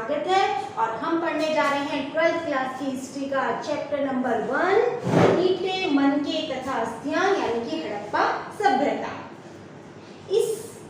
स्वागत है और हम पढ़ने जा रहे हैं 12th क्लास की हिस्ट्री का चैप्टर नंबर 1 ईंटें, मनके तथा अस्थियां यानी कि हड़प्पा सभ्यता।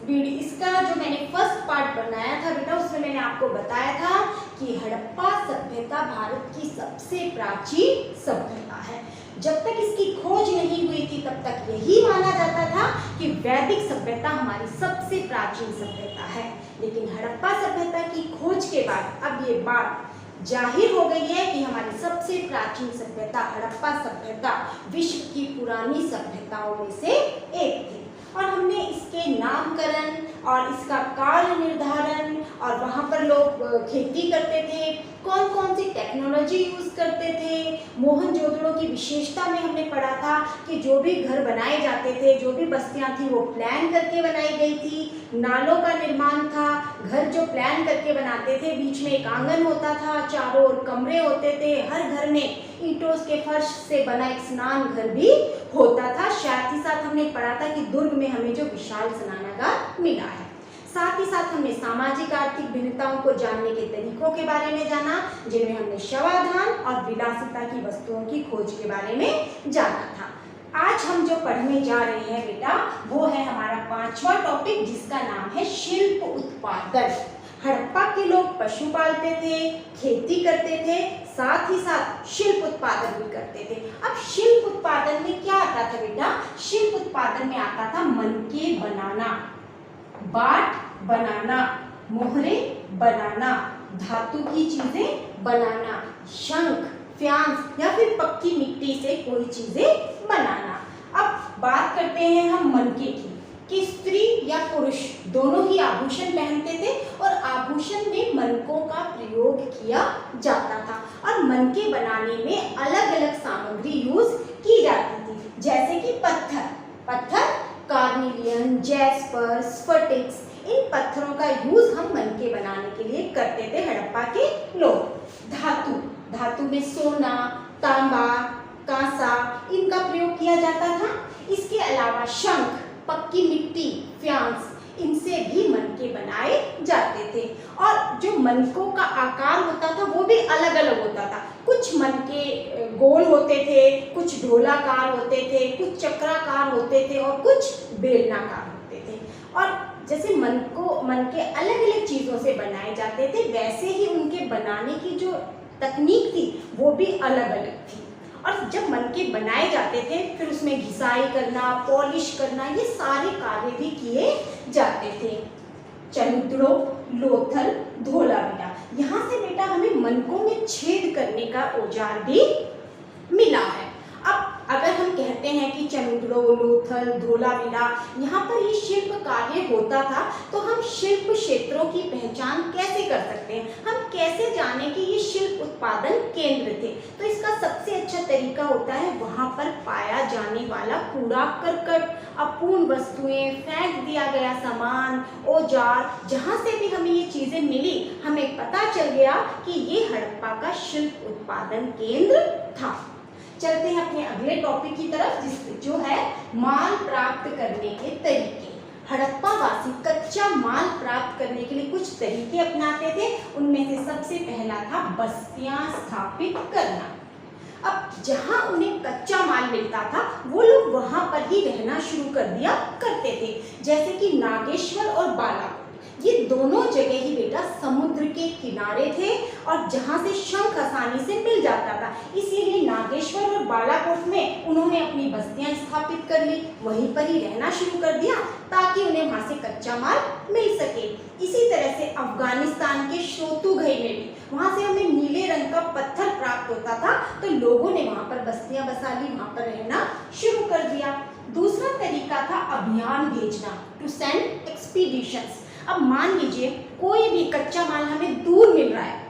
इसका जो मैंने फर्स्ट पार्ट बनाया था बेटा, उसमें मैंने आपको बताया था कि हड़प्पा सभ्यता भारत की सबसे प्राचीन सभ्यता है। जब तक इसकी खोज नहीं हुई थी तब तक यही माना जाता था कि वैदिक सभ्यता हमारी सबसे प्राचीन सभ्यता है, लेकिन हड़प्पा सभ्यता की खोज के बाद अब ये बात जाहिर हो गई है कि हमारी सबसे प्राचीन सभ्यता हड़प्पा सभ्यता विश्व की पुरानी सभ्यताओं में से एक थी। और हमने इसके नामकरण और इसका काल निर्धारण और वहाँ पर लोग खेती करते थे, कौन कौन सी टेक्नोलॉजी यूज़ करते थे, मोहनजोदड़ो की विशेषता में हमने पढ़ा था कि जो भी घर बनाए जाते थे, जो भी बस्तियाँ थी वो प्लान करके बनाई गई थी, नालों का निर्माण था, घर जो प्लान करके बनाते थे बीच में एक आंगन होता था, चारों ओर कमरे होते थे, हर घर में ईंटों के फर्श से बना एक स्नान घर भी होता था। साथ ही साथ हमने पढ़ा था कि दुर्ग में हमें जो विशाल स्नानागार मिला है। साथ ही साथ हमने सामाजिक आर्थिक भिन्नताओं को जानने के तरीकों के बारे में जाना, जिनमें हमने शवाधान और विलासिता की वस्तुओं की खोज के बारे में जाना था। आज हम जो पढ़ने जा रहे हैं बेटा, वो है हमारा 5वां टॉपिक, जिसका नाम है शिल्प उत्पादन। हड़प्पा के लोग पशु पालते थे, खेती करते थे, साथ ही साथ शिल्प उत्पादन भी करते थे। अब शिल्प उत्पादन में क्या आता था बेटा? शिल्प उत्पादन में आता था मनके बनाना, बाट बनाना, मोहरे बनाना, धातु की चीजें बनाना, शंख, फ्यांस या फिर पक्की मिट्टी से कोई चीजें बनाना। अब बात करते हैं हम मनके की, कि स्त्री या पुरुष दोनों ही आभूषण पहनते थे और आभूषण में मनकों का प्रयोग किया जाता था। और मनके बनाने में अलग अलग सामग्री यूज की जाती थी, जैसे कि पत्थर कार्निलियन, जैस्पर, स्फटिक्स, इन पत्थरों का यूज हम मनके बनाने के लिए करते थे हड़प्पा के लोग। धातु में सोना, तांबा, कांसा, इनका प्रयोग किया जाता था। इसके अलावा शंख, पक्की मिट्टी, फ्यांस, इनसे भी मनके बनाए जाते थे। और जो मनकों का आकार होता था वो भी अलग अलग होता था। कुछ मनके गोल होते थे, कुछ ढोलाकार होते थे, कुछ चक्राकार होते थे और कुछ बेलनाकार होते थे। और जैसे मनके अलग अलग चीज़ों से बनाए जाते थे, वैसे ही उनके बनाने की जो तकनीक थी वो भी अलग अलग थी। और जब मनके बनाए जाते थे फिर उसमें घिसाई करना, पॉलिश करना, ये सारे कार्य भी किए जाते थे। चनुद्रो, लोथल, धोलावीरा, यहाँ से बेटा हमें मनकों में छेद करने का औजार भी मिला है। अब अगर हम कहते हैं कि चनुद्रो, लोथल, धोलावीरा, यहाँ पर ये शिल्प कार्य होता था, तो हम शिल्प क्षेत्रों की पहचान कैसे कर सकते हैं? हम कैसे जाने कि ये शिल्प उत्पादन केंद्र थे? तो इसका सबसे अच्छा तरीका होता है वहाँ पर पाया जाने वाला कूड़ा करकट, अपूर्ण वस्तुएं, फेंक दिया गया सामान, औजार, जहाँ से भी हमें ये चीज़ें मिली, हमें पता चल गया कि ये हड़प्पा का शिल्प उत्पादन केंद्र था। चलते हैं अपने अगले टॉपिक की तरफ, जो है माल प्राप्त करने के तरीके। हड़प्पा वासी कच्चा माल प्राप्त करने के लिए कुछ तरीके अपनाते थे। उनमें से सबसे पहला था बस्तियां स्थापित करना। अब जहां उन्हें कच्चा माल मिलता था वो लोग वहां पर ही रहना शुरू कर दिया करते थे, जैसे कि नागेश्वर और बालाकोट, ये दोनों जगह ही बेटा समुद्र के किनारे थे और जहाँ से शंख आसानी से मिल जाता था, इसीलिए नागेश्वर और बालाकोट में उन्होंने अपनी बस्तियां स्थापित कर ली, वहीं पर ही रहना शुरू कर दिया ताकि उन्हें वहाँ से कच्चा माल मिल सके। इसी तरह से अफगानिस्तान के शोतुघई में भी, वहाँ से हमें नीले रंग का पत्थर प्राप्त होता था, तो लोगों ने वहाँ पर बस्तियां बसा ली, वहाँ पर रहना शुरू कर दिया। दूसरा तरीका था अभियान भेजना, टू सेंड एक्सपीडिशंस। अब मान लीजिए कोई भी कच्चा माल हमें दूर मिल रहा है,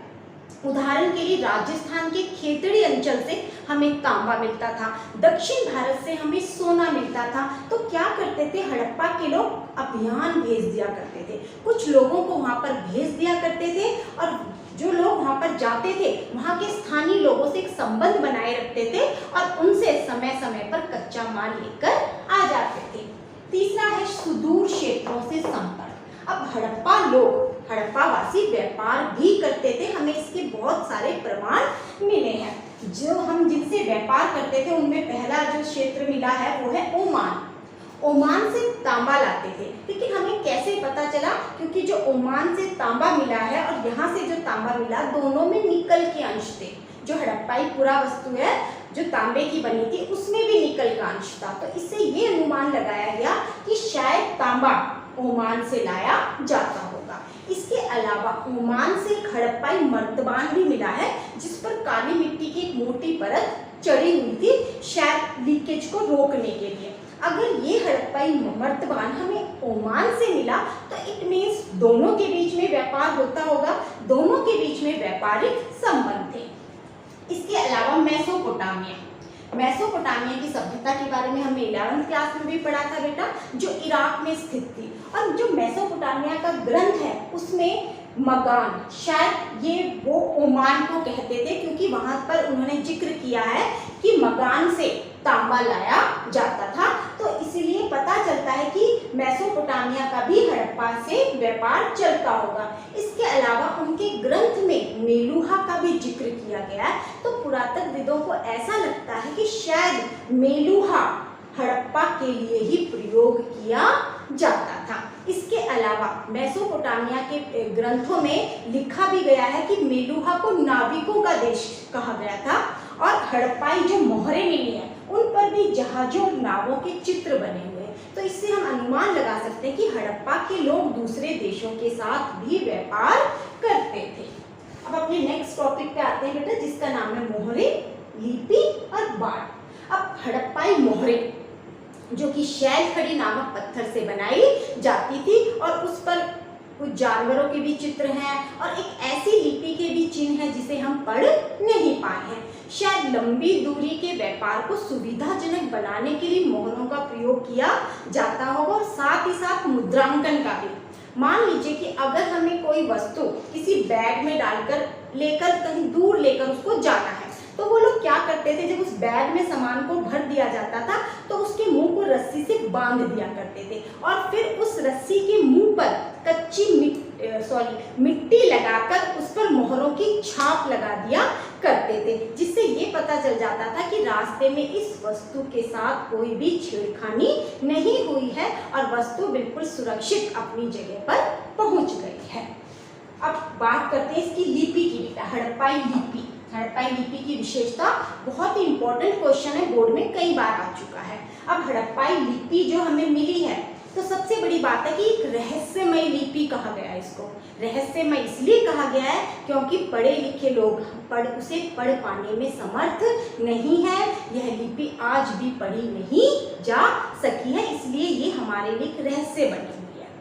उदाहरण के लिए राजस्थान के खेतड़ी अंचल से हमें तांबा मिलता था, दक्षिण भारत से हमें सोना मिलता था, तो क्या करते थे हड़प्पा के लोग? अभियान भेज दिया करते थे, कुछ लोगों को वहाँ पर भेज दिया करते थे और जो लोग वहाँ पर जाते थे वहाँ के स्थानीय लोगों से एक संबंध बनाए रखते थे और उनसे समय समय पर कच्चा माल लेकर आ जाते थे। तीसरा है सुदूर क्षेत्रों से संपर्क। अब हड़प्पा वासी व्यापार भी करते थे, हमें इसके बहुत सारे प्रमाण मिले हैं। जो हम जिनसे व्यापार करते थे उनमें पहला जो क्षेत्र मिला है वो है ओमान। ओमान से तांबा लाते थे, लेकिन हमें कैसे पता चला? क्योंकि जो ओमान से तांबा मिला है और यहाँ से जो तांबा मिला, दोनों में निकल के अंश थे। जो हड़प्पाई पुरा वस्तु है जो तांबे की बनी थी उसमें भी निकल का अंश था, तो इससे ये अनुमान लगाया गया कि शायद तांबा ओमान से लाया जाता होगा। इसके अलावा ओमान से एक हड़प्पाई मर्तबान भी मिला है जिस पर काली मिट्टी की एक मोटी परत चढ़ी हुई थी, शायद लीकेज को रोकने के लिए। अगर ये हड़प्पाई मर्तबान हमें ओमान से मिला तो इट मीन्स दोनों के बीच में व्यापार होता होगा, दोनों के बीच में व्यापारिक संबंध थे। इसके अलावा मेसोपोटामिया की सभ्यता के बारे में हमने 11वीं क्लास में भी पढ़ा था बेटा, जो इराक में स्थित थी। और जो मेसोपोटामिया का ग्रंथ है उसमें मगान, शायद ये वो ओमान को कहते थे, क्योंकि वहां पर उन्होंने जिक्र किया है कि मगान से तांबा लाया जाता था, तो इसीलिए पता चलता है कि मेसोपोटामिया का भी हड़प्पा से व्यापार चलता होगा। इसके अलावा उनके ग्रंथ में मेलुहा का भी जिक्र किया गया है, तो पुरातत्वविदों को ऐसा लगता है कि शायद मेलुहा हड़प्पा के लिए ही प्रयोग किया जाता था। इसके अलावा मेसोपोटामिया के ग्रंथों में लिखा भी गया है कि मेलुहा को नाविकों का देश कहा गया था, और हड़प्पाई जो मोहरें मिली हैं उन पर भी जहाजों और नावों के चित्र बने हुए हैं, तो इससे हम अनुमान लगा सकते हैं कि हड़प्पा के लोग दूसरे देशों के साथ भी व्यापार करते थे। अब अपने नेक्स्ट टॉपिक पे आते हैं बेटा, जिसका नाम है मोहरे, लिपि और बाढ़। अब हड़प्पाई मोहरे जो कि शैल खड़ी नामक पत्थर से बनाई जाती थी और उस पर कुछ जानवरों के भी चित्र हैं और एक ऐसी लिपि के भी चिन्ह है जिसे हम पढ़ नहीं पाए हैं। शायद लंबी दूरी के व्यापार को सुविधाजनक बनाने के लिए मोहरों का प्रयोग किया जाता होगा और साथ ही साथ मुद्रांकन का भी। मान लीजिए कि अगर हमें कोई वस्तु किसी बैग में डालकर लेकर कहीं दूर लेकर उसको जाना है, तो वो लोग क्या करते थे, जब उस बैग में सामान को भर दिया जाता था तो उसके मुंह को रस्सी से बांध दिया करते थे और फिर उस रस्सी के मुंह पर कच्ची मिट्टी लगाकर उस पर मोहरों की छाप लगा दिया करते थे, जिससे ये पता चल जाता था कि रास्ते में इस वस्तु के साथ कोई भी छेड़खानी नहीं हुई है और वस्तु बिल्कुल सुरक्षित अपनी जगह पर पहुंच गई है। अब बात करते हैं इसकी लिपि की बेटा, हड़प्पाई लिपि। हड़प्पाई लिपि की विशेषता बहुत ही इंपॉर्टेंट क्वेश्चन है, बोर्ड में कई बार आ चुका है। अब हड़प्पाई लिपि जो हमें मिली है तो सबसे बड़ी बात है कि एक रहस्यमय लिपि कहा गया है। इसको रहस्यमय इसलिए कहा गया है क्योंकि पढ़े लिखे लोग उसे पढ़ पाने में समर्थ नहीं है। यह लिपि आज भी पढ़ी नहीं जा सकी है, इसलिए ये हमारे लिए एक रहस्य बनी हुई है।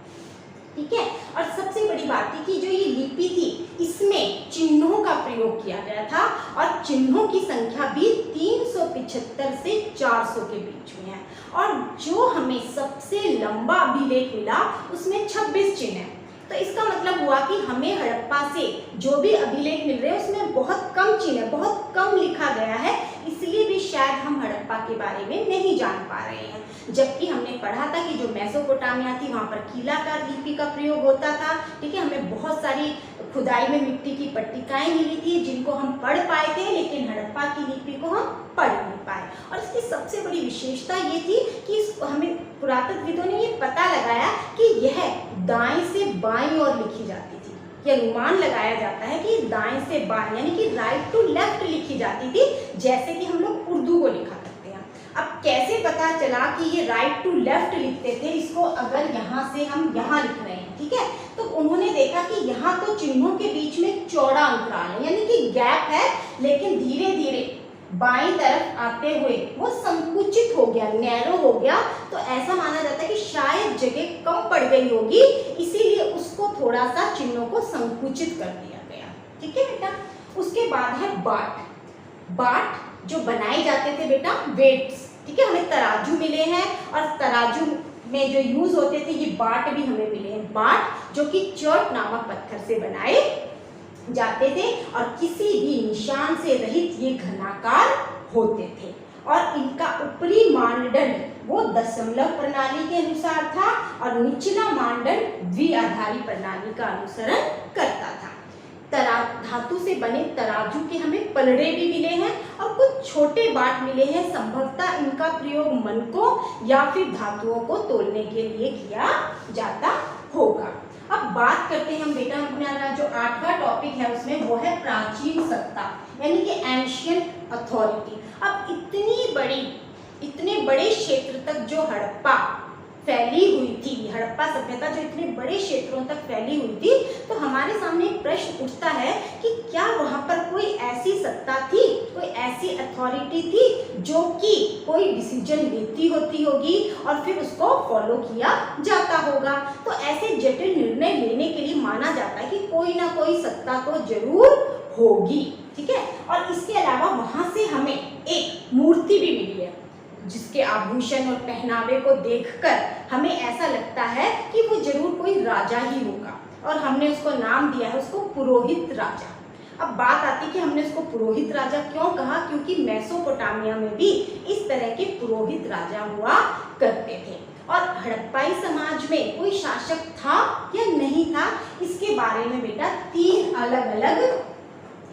ठीक है, और सबसे बड़ी बात है कि जो ये लिपि थी इसमें चिन्हों का प्रयोग किया गया था और चिन्हों की संख्या भी 375 से 400 के बीच में है और जो हमें सबसे लंबा अभिलेख मिला उसमें 26 चिन्ह है। तो इसका मतलब हुआ कि हमें हड़प्पा से जो भी अभिलेख मिल रहे हैं उसमें बहुत कम चिन्ह है, बहुत कम लिखा गया है, इसलिए भी शायद हम हड़प्पा के बारे में नहीं जान पा रहे हैं। जबकि हमने पढ़ा था कि जो मेसोपोटामिया थी वहाँ पर कीलाकार लिपि का प्रयोग होता था। ठीक है, हमें बहुत सारी खुदाई में मिट्टी की पट्टिकाएं मिली थी जिनको हम पढ़ पाए थे, लेकिन हड़प्पा की लिपि को हम पढ़ नहीं पाए। और इसकी सबसे बड़ी विशेषता ये थी कि हमें पुरातत्वविदों ने ये पता लगाया कि यह दाएं से बाएं ओर लिखी जाती थी। यह अनुमान लगाया जाता है कि दाएं से बाएं यानी कि राइट टू लेफ्ट लिखी जाती थी, जैसे कि हम लोग उर्दू को लिखा करते हैं। अब कैसे पता चला कि ये राइट टू लेफ्ट लिखते थे? इसको अगर यहाँ से हम यहाँ लिख रहे हैं, ठीक है, तो उन्होंने देखा कि यहाँ तो चिन्हों के बीच में चौड़ा अंतराल है यानी कि गैप है, लेकिन धीरे धीरे बाईं तरफ आते हुए वो संकुचित हो गया, नैरो हो गया। तो ऐसा माना जाता है कि शायद जगह कम पड़ गई होगी, इसीलिए उसको थोड़ा सा चिन्हों को संकुचित कर दिया गया। ठीक है बेटा, उसके बाद है बाट। बाट जो बनाए जाते थे बेटा वेट्स, ठीक है, हमें तराजू मिले हैं और तराजू में जो यूज होते थे ये बाट भी हमें मिले हैं। बाट जो कि चर्ट नामक पत्थर से बनाए जाते थे और किसी भी निशान से रहित ये घनाकार होते थे। और इनका ऊपरी मानदंड वो दशमलव प्रणाली के अनुसार था और निचला मानदंड द्विआधारी प्रणाली का अनुसरण करता था। धातु से बने तराजू के हमें पलड़े भी मिले हैं और कुछ छोटे बाट मिले हैं। संभवतः इनका प्रयोग मनकों या फिर धातुओं को तोलने के लिए किया जाता होगा। अब बात करते हैं हम बेटा, अपना जो 8वां टॉपिक है उसमें वो है प्राचीन सत्ता यानी कि एंशिएंट अथॉरिटी। अब इतने बड़े क्षेत्र तक जो हड़प्पा फैली हुई थी, हड़प्पा सभ्यता जो इतने बड़े क्षेत्रों तक फैली हुई थी, तो हमारे सामने एक प्रश्न उठता है कि क्या वहां पर कोई ऐसी सत्ता थी, कोई ऐसी अथॉरिटी थी जो कि कोई डिसीजन लेती होती होगी और फिर उसको फॉलो किया जाता होगा। तो ऐसे जटिल निर्णय लेने के लिए माना जाता है कि कोई ना कोई सत्ता तो जरूर होगी, ठीक है। और इसके अलावा वहां से हमें एक मूर्ति भी मिली है जिसके आभूषण और पहनावे को देखकर हमें ऐसा लगता है कि वो जरूर कोई राजा ही होगा और हमने उसको नाम दिया है उसको पुरोहित राजा। अब बात आती कि हमने उसको पुरोहित राजा क्यों कहा, क्योंकि मेसोपोटामिया में भी इस तरह के पुरोहित राजा हुआ करते थे। और हड़प्पाई समाज में कोई शासक था या नहीं था, इसके बारे में बेटा 3 अलग अलग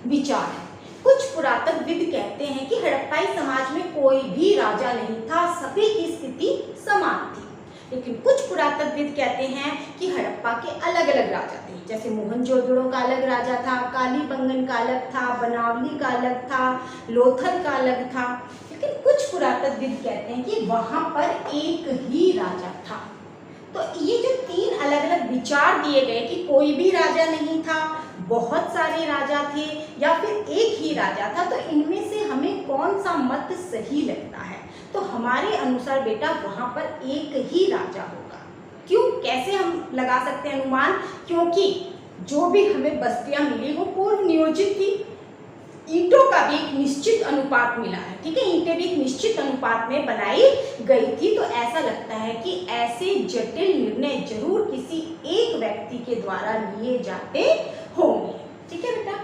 विचार है। कुछ पुरातत्वविद कहते हैं कि हड़प्पाई समाज में कोई भी राजा नहीं था, सभी की स्थिति समान थी। लेकिन कुछ पुरातत्वविद कहते हैं कि हड़प्पा के अलग अलग राजा थे, जैसे मोहनजोदड़ो का अलग राजा था, कालीबंगन का अलग था, बनावली का अलग था, लोथल का अलग था। लेकिन कुछ पुरातत्वविद कहते हैं कि वहां पर एक ही राजा था। तो ये जो 3 अलग अलग विचार दिए गए कि कोई भी राजा नहीं था, बहुत सारे राजा थे या फिर एक ही राजा था, तो इनमें से हमें कौन सा मत सही लगता है? तो हमारे अनुसार बेटा वहां पर एक ही राजा होगा। क्यों, कैसे हम लगा सकते हैं अनुमान? क्योंकि जो भी हमें बस्तियां मिली वो पूर्व नियोजित थी, ईंटों का भी एक निश्चित अनुपात मिला है, ठीक है, ईंटें भी एक निश्चित अनुपात में बनाई गई थी। तो ऐसा लगता है कि ऐसे जटिल निर्णय जरूर किसी एक व्यक्ति के द्वारा लिए जाते होंगे, ठीक है बेटा।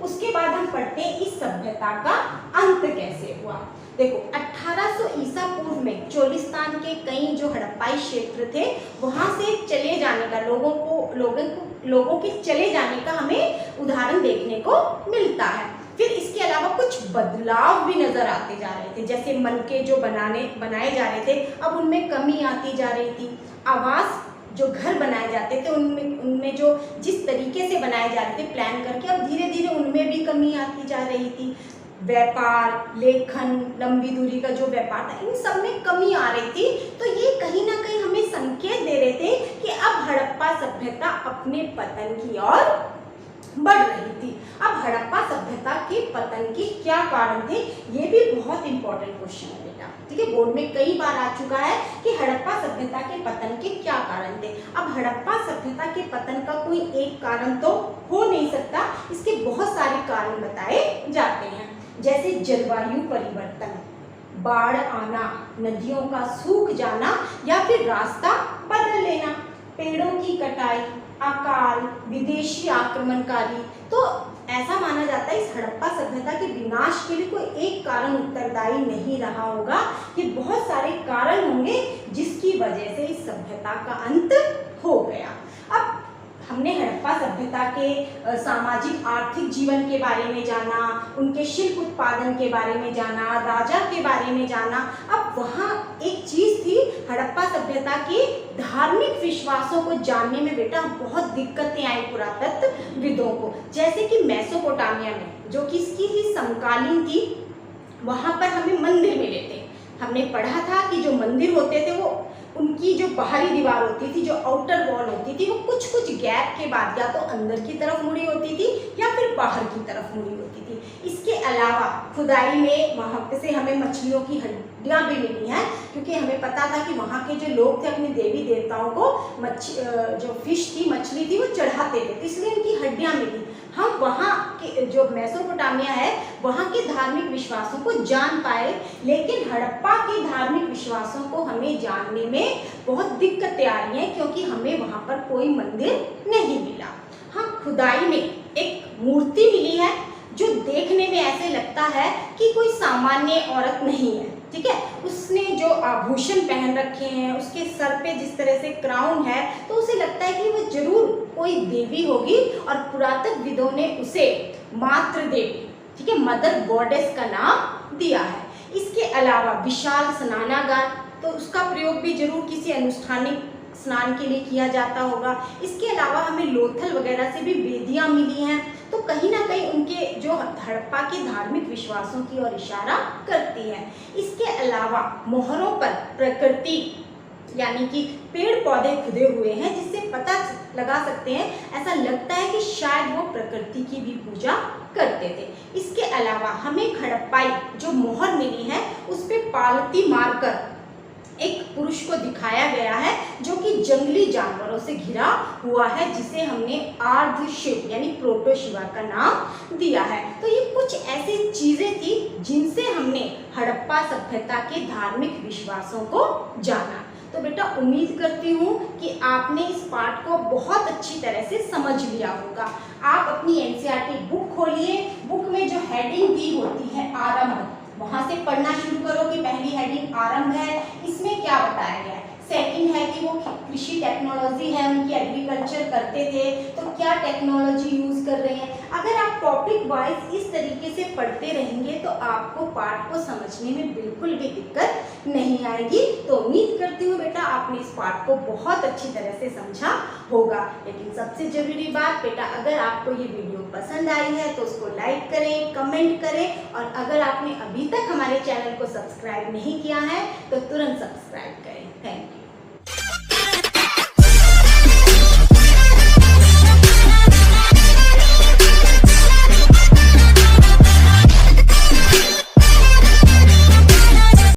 उसके बाद हम पढ़ते हैं इस सभ्यता का अंत कैसे हुआ। देखो 1800 ईसा पूर्व में चोलिस्तान के कई जो हड़प्पाई क्षेत्र थे वहां से चले जाने का लोगों के चले जाने का हमें उदाहरण देखने को मिलता है। फिर इसके अलावा कुछ बदलाव भी नजर आते जा रहे थे, जैसे मनके जो बनाए जा रहे थे अब उनमें कमी आती जा रही थी। आवास जो घर बनाए जाते थे उनमें जो जिस तरीके से बनाए जा रहे थे प्लान करके, अब धीरे धीरे उनमें भी कमी आती जा रही थी। व्यापार, लेखन, लंबी दूरी का जो व्यापार था, इन सब में कमी आ रही थी। तो ये कहीं ना कहीं हमें संकेत दे रहे थे कि अब हड़प्पा सभ्यता अपने पतन की ओर बढ़ रही थी। अब हड़प्पा सभ्यता के पतन के क्या कारण थे, ये भी बहुत इंपॉर्टेंट क्वेश्चन है बेटा, ठीक है। बोर्ड में कई बार आ चुका है कि हड़प्पा सभ्यता के पतन के क्या कारण थे। अब हड़प्पा सभ्यता के पतन का कोई एक कारण तो हो नहीं सकता, इसके बहुत सारे कारण बताए जाते हैं, जैसे जलवायु परिवर्तन, बाढ़ आना, नदियों का सूख जाना या फिर रास्ता बदल लेना, पेड़ों की कटाई, अकाल, विदेशी आक्रमणकारी। तो ऐसा माना जाता है इस हड़प्पा सभ्यता के विनाश के लिए कोई एक कारण उत्तरदायी नहीं रहा होगा, ये बहुत सारे कारण होंगे जिसकी वजह से इस सभ्यता का अंत हो गया। अब हमने हड़प्पा सभ्यता के सामाजिक आर्थिक जीवन के बारे में जाना, उनके शिल्प उत्पादन के बारे में जाना, राजा के बारे में जाना। अब वहाँ एक चीज थी, हड़प्पा सभ्यता के धार्मिक विश्वासों को जानने में बेटा बहुत दिक्कतें आई पुरातत्वविदों को। जैसे कि मेसोपोटामिया में जो कि इसकी ही समकालीन थी, वहाँ पर हमें मंदिर मिले थे। हमने पढ़ा था कि जो मंदिर होते थे वो उनकी जो बाहरी दीवार होती थी, जो आउटर वॉल होती थी, वो कुछ कुछ गैप के बाद या तो अंदर की तरफ मुड़ी होती थी या फिर बाहर की तरफ मुड़ी होती थी। इसके अलावा खुदाई में वहाँ से हमें मछलियों की हड्डियाँ भी मिली हैं, क्योंकि हमें पता था कि वहाँ के जो लोग थे अपने देवी देवताओं को जो फिश थी, मछली थी, वो चढ़ाते थे, इसलिए इनकी हड्डियाँ मिली। हम वहाँ के जो मेसोपोटामिया है वहाँ के धार्मिक विश्वासों को जान पाए, लेकिन हड़प्पा के धार्मिक विश्वासों को हमें जानने में बहुत दिक्कतें आ रही हैं, क्योंकि हमें वहाँ पर कोई मंदिर नहीं मिला। हाँ, खुदाई में एक मूर्ति मिली है जो देखने में ऐसे लगता है कि कोई सामान्य औरत नहीं है, ठीक है। उसने जो आभूषण पहन रखे हैं, उसके सर पे जिस तरह से क्राउन है, तो उसे लगता है कि वो जरूर कोई देवी होगी, और पुरातत्वविदों ने उसे मातृ देवी, ठीक है, मदर गॉडेस का नाम दिया है। इसके अलावा विशाल स्नानागार, तो उसका प्रयोग भी जरूर किसी अनुष्ठानिक स्नान के लिए किया जाता होगा। इसके अलावा हमें लोथल वगैरह से भी वेदियां मिली हैं, तो कहीं ना कहीं उनके जो हड़प्पा के धार्मिक विश्वासों की ओर इशारा करती है। इसके अलावा मोहरों पर प्रकृति यानी कि पेड़ पौधे खुदे हुए हैं, जिससे पता लगा सकते हैं, ऐसा लगता है कि शायद वो प्रकृति की भी पूजा करते थे। इसके अलावा हमें हड़प्पाई जो मोहर मिली है, उस पे पालती मारकर एक पुरुष को दिखाया गया है, जो कि जंगली जानवरों से घिरा हुआ है, जिसे हमने आर्ध शिव यानी प्रोटो शिवा का नाम दिया है। तो ये कुछ ऐसी चीजें थी जिनसे हमने हड़प्पा सभ्यता के धार्मिक विश्वासों को जाना। तो बेटा उम्मीद करती हूँ कि आपने इस पाठ को बहुत अच्छी तरह से समझ लिया होगा। आप अपनी एनसीईआरटी बुक खोलिए, बुक में जो हेडिंग दी होती है आरंभ, वहां से पढ़ना शुरू करो कि पहली हेडिंग आरंभ है, इसमें क्या बताया गया है। सेकंड है कि वो कृषि टेक्नोलॉजी है, उनकी एग्रीकल्चर करते थे, तो क्या टेक्नोलॉजी यूज कर रहे हैं। अगर आप टॉपिक वाइज इस तरीके से पढ़ते रहेंगे तो आपको पाठ को समझने में बिल्कुल भी दिक्कत नहीं आएगी। तो उम्मीद करती हूँ बेटा आपने इस पाठ को बहुत अच्छी तरह से समझा होगा। लेकिन सबसे जरूरी बात बेटा, अगर आपको ये वीडियो पसंद आई है तो उसको लाइक करें, कमेंट करें, और अगर आपने अभी तक हमारे चैनल को सब्सक्राइब नहीं किया है तो तुरंत सब्सक्राइब करें। Thank you.